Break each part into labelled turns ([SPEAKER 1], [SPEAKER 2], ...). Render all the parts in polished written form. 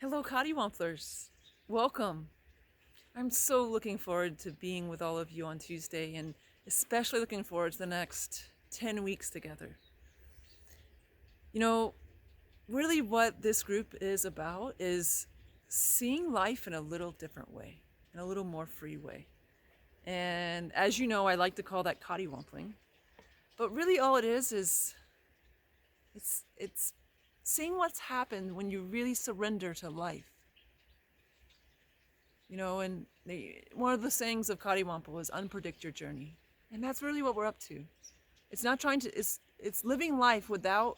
[SPEAKER 1] Hello, Coddywomplers. Welcome. I'm so looking forward to being with all of you on Tuesday and especially looking forward to the next 10 weeks together. You know, really what this group is about is seeing life in a little different way, in a little more free way. And as you know, I like to call that Coddiwompling. But really all it is it's seeing what's happened when you really surrender to life. And one of the sayings of Coddiwomple is unpredict your journey. And that's really what we're up to. It's not trying to, it's living life without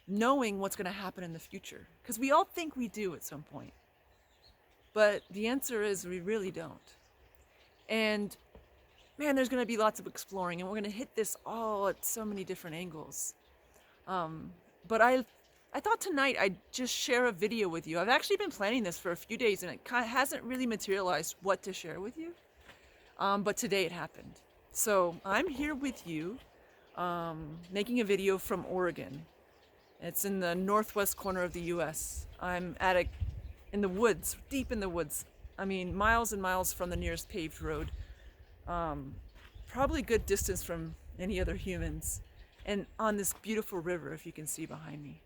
[SPEAKER 1] knowing what's going to happen in the future. Because we all think we do at some point. But the answer is we really don't. And man, there's going to be lots of exploring, and we're going to hit this all at so many different angles. But I thought tonight I'd just share a video with you. I've actually been planning this for a few days, and it hasn't really materialized what to share with you. But today it happened. So I'm here with you, making a video from Oregon. It's in the northwest corner of the U.S. I'm in the woods, deep in the woods. I mean, miles and miles from the nearest paved road. Probably a good distance from any other humans. And on this beautiful river, if you can see behind me.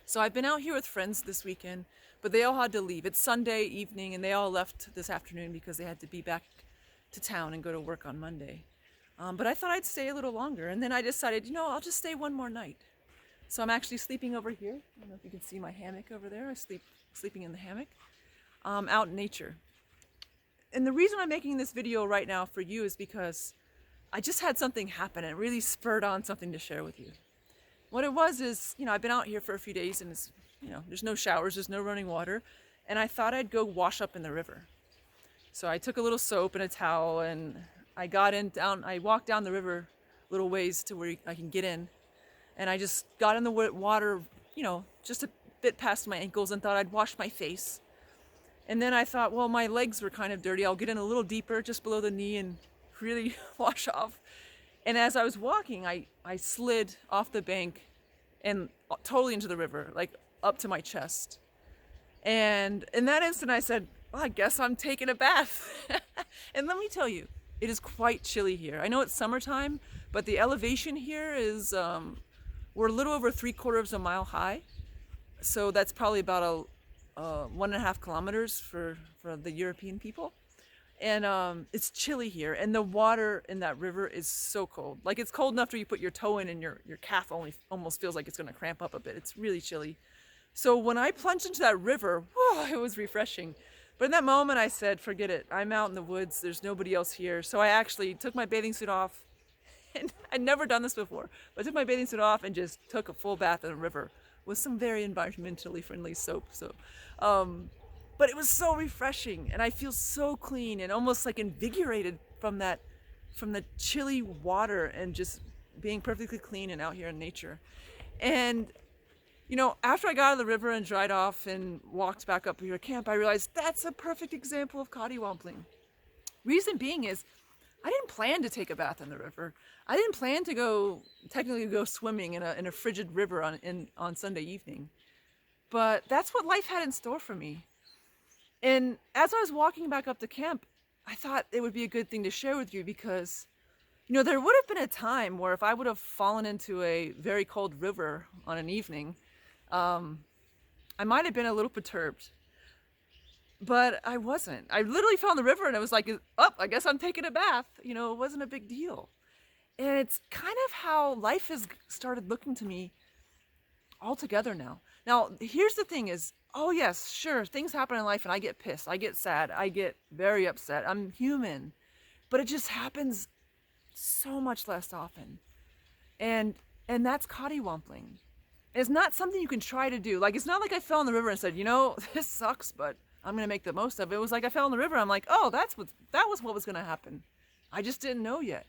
[SPEAKER 1] So I've been out here with friends this weekend, but they all had to leave. It's Sunday evening, and they all left this afternoon because they had to be back to town and go to work on Monday. But I thought I'd stay a little longer, and then I decided, I'll just stay one more night. So I'm actually sleeping over here. I don't know if you can see my hammock over there. Sleeping in the hammock, out in nature. And the reason I'm making this video right now for you is because I just had something happen, and it really spurred on something to share with you. What it was is, I've been out here for a few days, and it's, there's no showers, there's no running water, and I thought I'd go wash up in the river. So I took a little soap and a towel, and I walked down the river a little ways to where I can get in, and I just got in the water, just a bit past my ankles, and thought I'd wash my face. And then I thought, well, my legs were kind of dirty, I'll get in a little deeper, just below the knee, and really wash off. And as I was walking, I slid off the bank and totally into the river, like up to my chest. And in that instant, I said, well, I guess I'm taking a bath. And let me tell you, it is quite chilly here. I know it's summertime, but the elevation here is, we're a little over 3/4 of a mile high. So that's probably about 1.5 kilometers for the European people. And it's chilly here, and the water in that river is so cold. Like, it's cold enough where you put your toe in and your calf almost feels like it's going to cramp up a bit. It's really chilly. So when I plunged into that river, whew, it was refreshing. But in that moment I said, forget it. I'm out in the woods. There's nobody else here. So I actually took my bathing suit off, and I'd never done this before, but I took my bathing suit off and just took a full bath in the river with some very environmentally friendly soap. But it was so refreshing, and I feel so clean and almost like invigorated from the chilly water and just being perfectly clean and out here in nature. And after I got out of the river and dried off and walked back up to your camp, I realized that's a perfect example of Coddiwompling. Reason being is, I didn't plan to take a bath in the river. I didn't plan to technically go swimming in a frigid river on Sunday evening. But that's what life had in store for me. And as I was walking back up to camp, I thought it would be a good thing to share with you because, there would have been a time where if I would have fallen into a very cold river on an evening, I might have been a little perturbed. But I wasn't. I literally fell in the river, and it was like, oh, I guess I'm taking a bath. It wasn't a big deal. And it's kind of how life has started looking to me altogether now. Now, here's the thing is, oh yes, sure, things happen in life and I get pissed, I get sad, I get very upset. I'm human. But it just happens so much less often. And that's Coddiwompling. It's not something you can try to do. Like, it's not like I fell in the river and said, this sucks, but I'm going to make the most of it. It was like I fell in the river, I'm like, oh, that was what was going to happen. I just didn't know yet.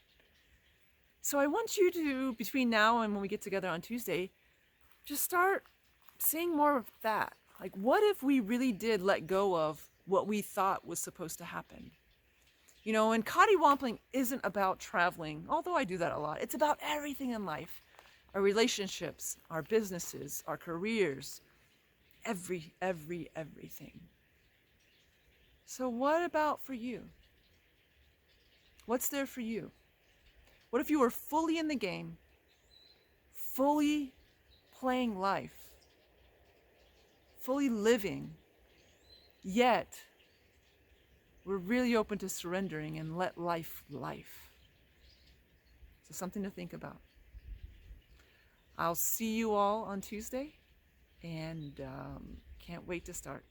[SPEAKER 1] So I want you to, between now and when we get together on Tuesday, just start seeing more of that. Like, what if we really did let go of what we thought was supposed to happen? And Coddiwompling isn't about traveling, although I do that a lot. It's about everything in life. Our relationships, our businesses, our careers, everything. So what about for you? What's there for you? What if you were fully in the game, fully playing life, fully living, yet we're really open to surrendering and let life life? So something to think about. I'll see you all on Tuesday, and can't wait to start.